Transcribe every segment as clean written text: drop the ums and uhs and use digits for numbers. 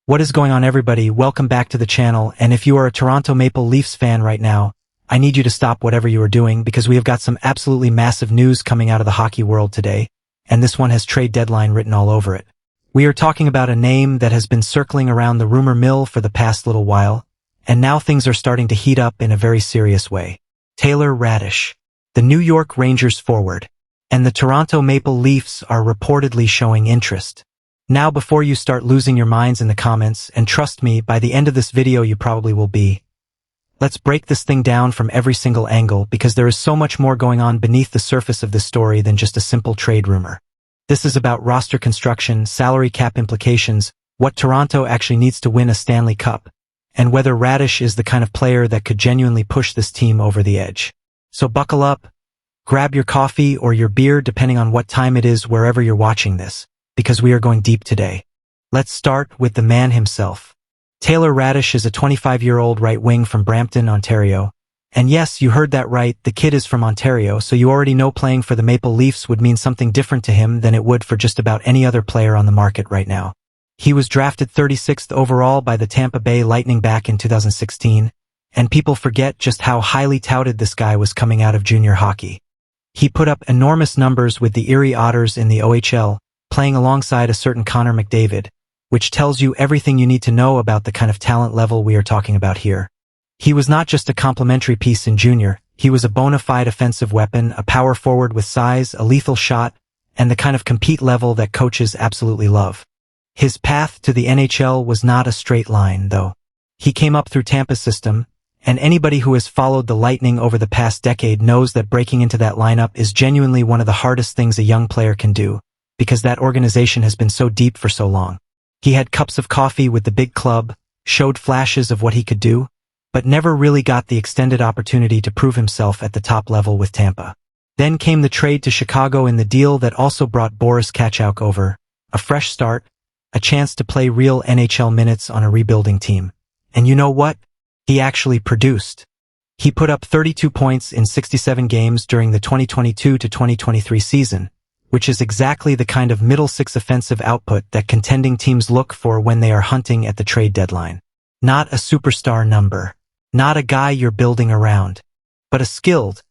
What is going on, everybody? Welcome back to the channel, and if you are a Toronto Maple Leafs fan right now, I need you to stop whatever you are doing because we have got some absolutely massive news coming out of the hockey world today, and this one has trade deadline written all over it. We are talking about a name that has been circling around the rumor mill for the past little while, and now things are starting to heat up in a very serious way. Taylor Raddysh, the New York Rangers forward, and the Toronto Maple Leafs are reportedly showing interest. Now, before you start losing your minds in the comments, and trust me, by the end of this video you probably will be, let's break this thing down from every single angle because there is so much more going on beneath the surface of this story than just a simple trade rumor. This is about roster construction, salary cap implications, what Toronto actually needs to win a Stanley Cup, and whether Raddysh is the kind of player that could genuinely push this team over the edge. So buckle up, grab your coffee or your beer depending on what time it is wherever you're watching this, because we are going deep today. Let's start with the man himself. Taylor Raddysh is a 25-year-old right wing from Brampton, Ontario. And yes, you heard that right, the kid is from Ontario, so you already know playing for the Maple Leafs would mean something different to him than it would for just about any other player on the market right now. He was drafted 36th overall by the Tampa Bay Lightning back in 2016, and people forget just how highly touted this guy was coming out of junior hockey. He put up enormous numbers with the Erie Otters in the OHL, playing alongside a certain Connor McDavid, which tells you everything you need to know about the kind of talent level we are talking about here. He was not just a complimentary piece in junior, he was a bona fide offensive weapon, a power forward with size, a lethal shot, and the kind of compete level that coaches absolutely love. His path to the NHL was not a straight line, though. He came up through Tampa's system, and anybody who has followed the Lightning over the past decade knows that breaking into that lineup is genuinely one of the hardest things a young player can do, because that organization has been so deep for so long. He had cups of coffee with the big club, showed flashes of what he could do, but never really got the extended opportunity to prove himself at the top level with Tampa. Then came the trade to Chicago in the deal that also brought Boris Katchouk over, a fresh start, a chance to play real NHL minutes on a rebuilding team. And you know what? He actually produced. He put up 32 points in 67 games during the 2022 to 2023 season, which is exactly the kind of middle six offensive output that contending teams look for when they are hunting at the trade deadline. Not a superstar number. Not a guy you're building around. But a skilled,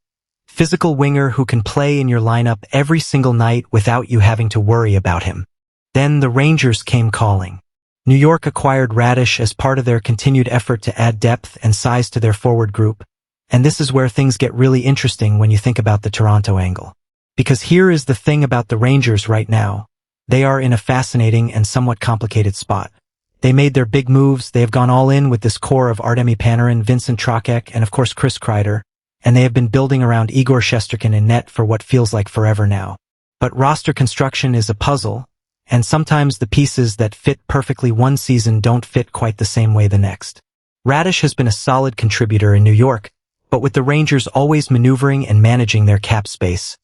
physical winger who can play in your lineup every single night without you having to worry about him. Then the Rangers came calling. New York acquired Raddysh as part of their continued effort to add depth and size to their forward group, and this is where things get really interesting when you think about the Toronto angle. Because here is the thing about the Rangers right now. They are in a fascinating and somewhat complicated spot. They made their big moves, they have gone all in with this core of Artemi Panarin, Vincent Trocheck, and of course Chris Kreider, and they have been building around Igor Shesterkin in net for what feels like forever now. But roster construction is a puzzle, and sometimes the pieces that fit perfectly one season don't fit quite the same way the next. Raddysh has been a solid contributor in New York, but with the Rangers always maneuvering and managing their cap space,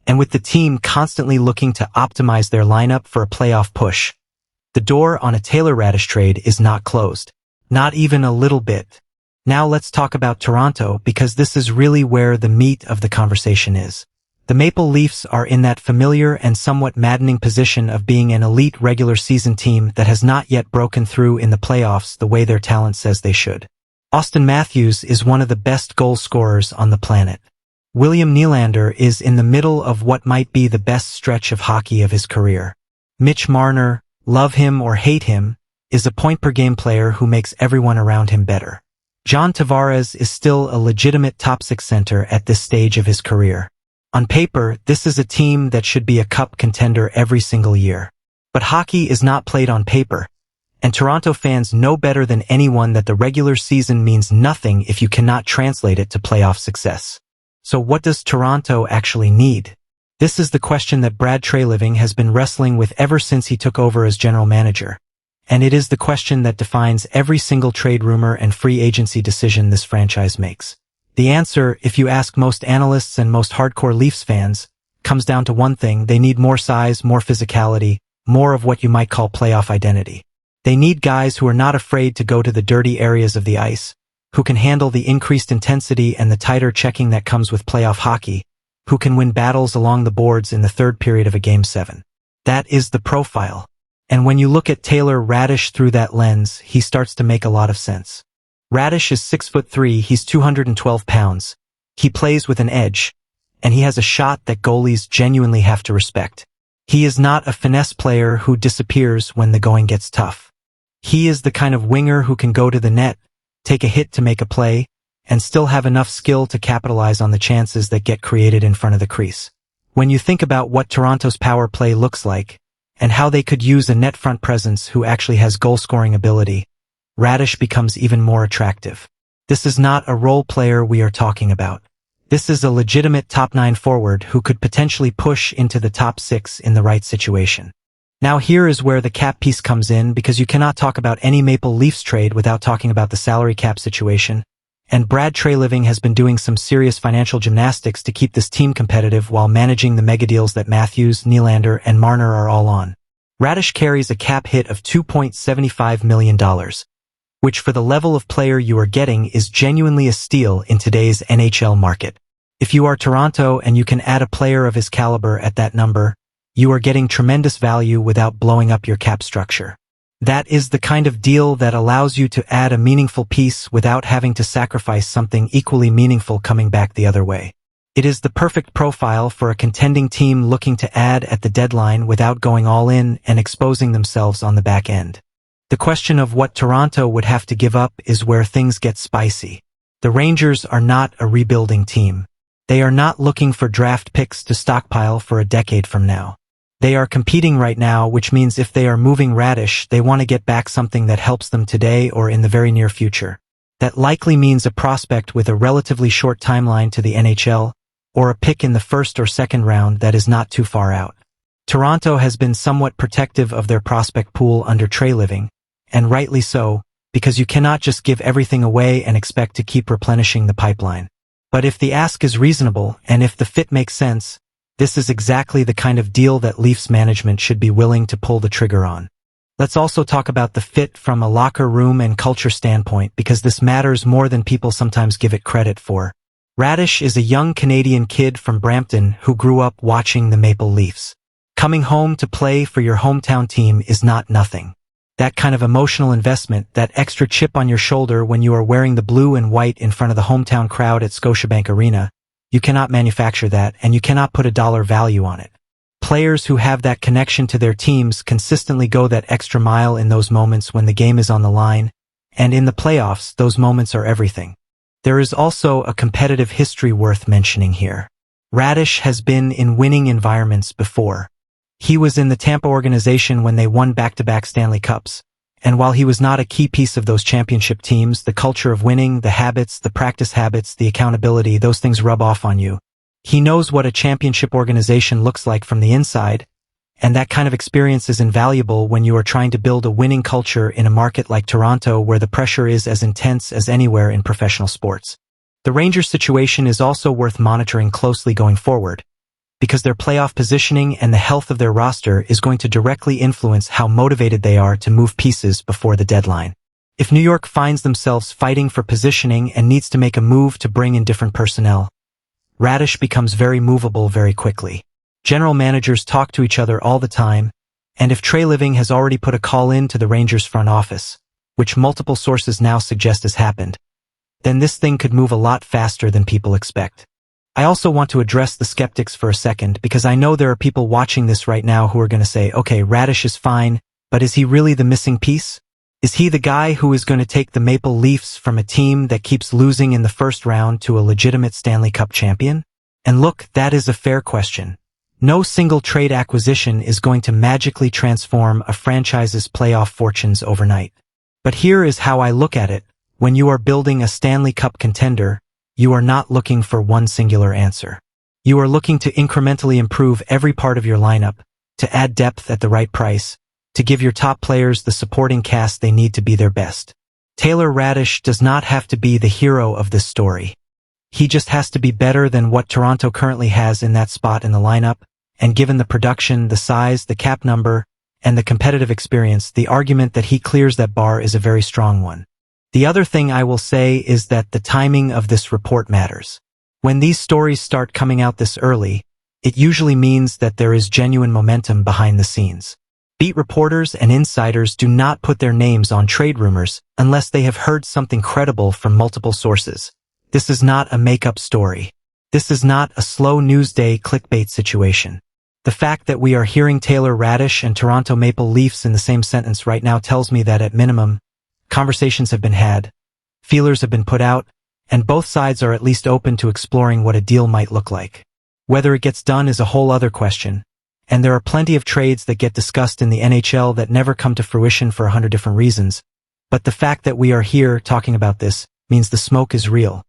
and with the team constantly looking to optimize their lineup for a playoff push, the door on a Taylor Raddysh trade is not closed. Not even a little bit. Now let's talk about Toronto because this is really where the meat of the conversation is. The Maple Leafs are in that familiar and somewhat maddening position of being an elite regular season team that has not yet broken through in the playoffs the way their talent says they should. Austin Matthews is one of the best goal scorers on the planet. William Nylander is in the middle of what might be the best stretch of hockey of his career. Mitch Marner, love him or hate him, is a point-per-game player who makes everyone around him better. John Tavares is still a legitimate top-six center at this stage of his career. On paper, this is a team that should be a cup contender every single year. But hockey is not played on paper, and Toronto fans know better than anyone that the regular season means nothing if you cannot translate it to playoff success. So what does Toronto actually need? This is the question that Brad Treliving has been wrestling with ever since he took over as general manager. And it is the question that defines every single trade rumor and free agency decision this franchise makes. The answer, if you ask most analysts and most hardcore Leafs fans, comes down to one thing: they need more size, more physicality, more of what you might call playoff identity. They need guys who are not afraid to go to the dirty areas of the ice, who can handle the increased intensity and the tighter checking that comes with playoff hockey, who can win battles along the boards in the third period of a Game 7. That is the profile. And when you look at Taylor Raddysh through that lens, he starts to make a lot of sense. Raddysh is 6'3", he's 212 pounds. He plays with an edge, and he has a shot that goalies genuinely have to respect. He is not a finesse player who disappears when the going gets tough. He is the kind of winger who can go to the net, take a hit to make a play, and still have enough skill to capitalize on the chances that get created in front of the crease. When you think about what Toronto's power play looks like, and how they could use a net front presence who actually has goal-scoring ability, Raddysh becomes even more attractive. This is not a role player we are talking about. This is a legitimate top-9 forward who could potentially push into the top 6 in the right situation. Now here is where the cap piece comes in, because you cannot talk about any Maple Leafs trade without talking about the salary cap situation, and Brad Treliving has been doing some serious financial gymnastics to keep this team competitive while managing the megadeals that Matthews, Nylander, and Marner are all on. Raddysh carries a cap hit of $2.75 million, which for the level of player you are getting is genuinely a steal in today's NHL market. If you are Toronto and you can add a player of his caliber at that number, you are getting tremendous value without blowing up your cap structure. That is the kind of deal that allows you to add a meaningful piece without having to sacrifice something equally meaningful coming back the other way. It is the perfect profile for a contending team looking to add at the deadline without going all in and exposing themselves on the back end. The question of what Toronto would have to give up is where things get spicy. The Rangers are not a rebuilding team. They are not looking for draft picks to stockpile for a decade from now. They are competing right now, which means if they are moving Raddysh, they want to get back something that helps them today or in the very near future. That likely means a prospect with a relatively short timeline to the NHL, or a pick in the first or second round that is not too far out. Toronto has been somewhat protective of their prospect pool under Treliving, and rightly so, because you cannot just give everything away and expect to keep replenishing the pipeline. But if the ask is reasonable, and if the fit makes sense, this is exactly the kind of deal that Leafs management should be willing to pull the trigger on. Let's also talk about the fit from a locker room and culture standpoint, because this matters more than people sometimes give it credit for. Raddysh is a young Canadian kid from Brampton who grew up watching the Maple Leafs. Coming home to play for your hometown team is not nothing. That kind of emotional investment, that extra chip on your shoulder when you are wearing the blue and white in front of the hometown crowd at Scotiabank Arena, you cannot manufacture that, and you cannot put a dollar value on it. Players who have that connection to their teams consistently go that extra mile in those moments when the game is on the line, and in the playoffs, those moments are everything. There is also a competitive history worth mentioning here. Raddysh has been in winning environments before. He was in the Tampa organization when they won back-to-back Stanley Cups. And while he was not a key piece of those championship teams, the culture of winning, the habits, the practice habits, the accountability, those things rub off on you. He knows what a championship organization looks like from the inside, and that kind of experience is invaluable when you are trying to build a winning culture in a market like Toronto where the pressure is as intense as anywhere in professional sports. The Rangers' situation is also worth monitoring closely going forward, because their playoff positioning and the health of their roster is going to directly influence how motivated they are to move pieces before the deadline. If New York finds themselves fighting for positioning and needs to make a move to bring in different personnel, Raddysh becomes very movable very quickly. General managers talk to each other all the time, and if Treliving has already put a call in to the Rangers front office, which multiple sources now suggest has happened, then this thing could move a lot faster than people expect. I also want to address the skeptics for a second, because I know there are people watching this right now who are going to say, okay, Raddysh is fine, but is he really the missing piece? Is he the guy who is going to take the Maple Leafs from a team that keeps losing in the first round to a legitimate Stanley Cup champion? And look, that is a fair question. No single trade acquisition is going to magically transform a franchise's playoff fortunes overnight. But here is how I look at it. When you are building a Stanley Cup contender, you are not looking for one singular answer. You are looking to incrementally improve every part of your lineup, to add depth at the right price, to give your top players the supporting cast they need to be their best. Taylor Raddysh does not have to be the hero of this story. He just has to be better than what Toronto currently has in that spot in the lineup, and given the production, the size, the cap number, and the competitive experience, the argument that he clears that bar is a very strong one. The other thing I will say is that the timing of this report matters. When these stories start coming out this early, it usually means that there is genuine momentum behind the scenes. Beat reporters and insiders do not put their names on trade rumors unless they have heard something credible from multiple sources. This is not a make-up story. This is not a slow news day clickbait situation. The fact that we are hearing Taylor Raddysh and Toronto Maple Leafs in the same sentence right now tells me that at minimum, conversations have been had, feelers have been put out, and both sides are at least open to exploring what a deal might look like. Whether it gets done is a whole other question, and there are plenty of trades that get discussed in the NHL that never come to fruition for 100 different reasons, but the fact that we are here talking about this means the smoke is real.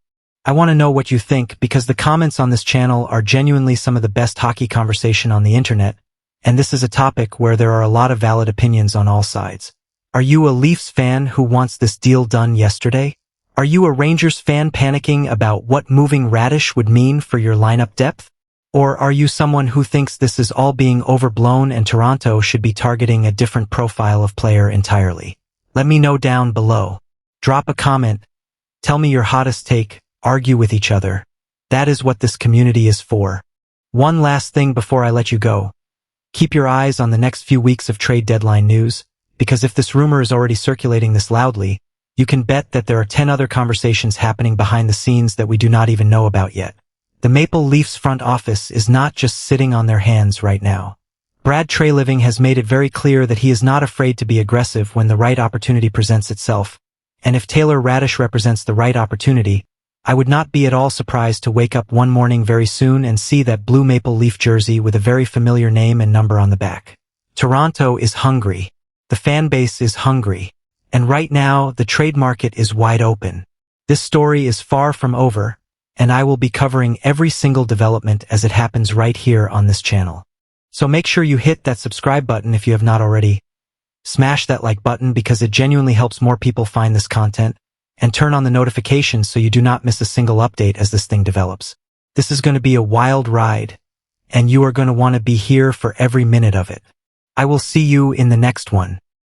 I want to know what you think because the comments on this channel are genuinely some of the best hockey conversation on the internet, and this is a topic where there are a lot of valid opinions on all sides. Are you a Leafs fan who wants this deal done yesterday? Are you a Rangers fan panicking about what moving Raddysh would mean for your lineup depth? Or are you someone who thinks this is all being overblown and Toronto should be targeting a different profile of player entirely? Let me know down below. Drop a comment. Tell me your hottest take. Argue with each other. That is what this community is for. One last thing before I let you go. Keep your eyes on the next few weeks of trade deadline news, because if this rumor is already circulating this loudly, you can bet that there are 10 other conversations happening behind the scenes that we do not even know about yet. The Maple Leafs front office is not just sitting on their hands right now. Brad Treliving has made it very clear that he is not afraid to be aggressive when the right opportunity presents itself. And if Taylor Raddysh represents the right opportunity, I would not be at all surprised to wake up one morning very soon and see that blue Maple Leaf jersey with a very familiar name and number on the back. Toronto is hungry. The fan base is hungry. And right now, the trade market is wide open. This story is far from over, and I will be covering every single development as it happens right here on this channel. So make sure you hit that subscribe button if you have not already. Smash that like button because it genuinely helps more people find this content, and turn on the notifications so you do not miss a single update as this thing develops. This is going to be a wild ride, and you are going to want to be here for every minute of it. I will see you in the next one.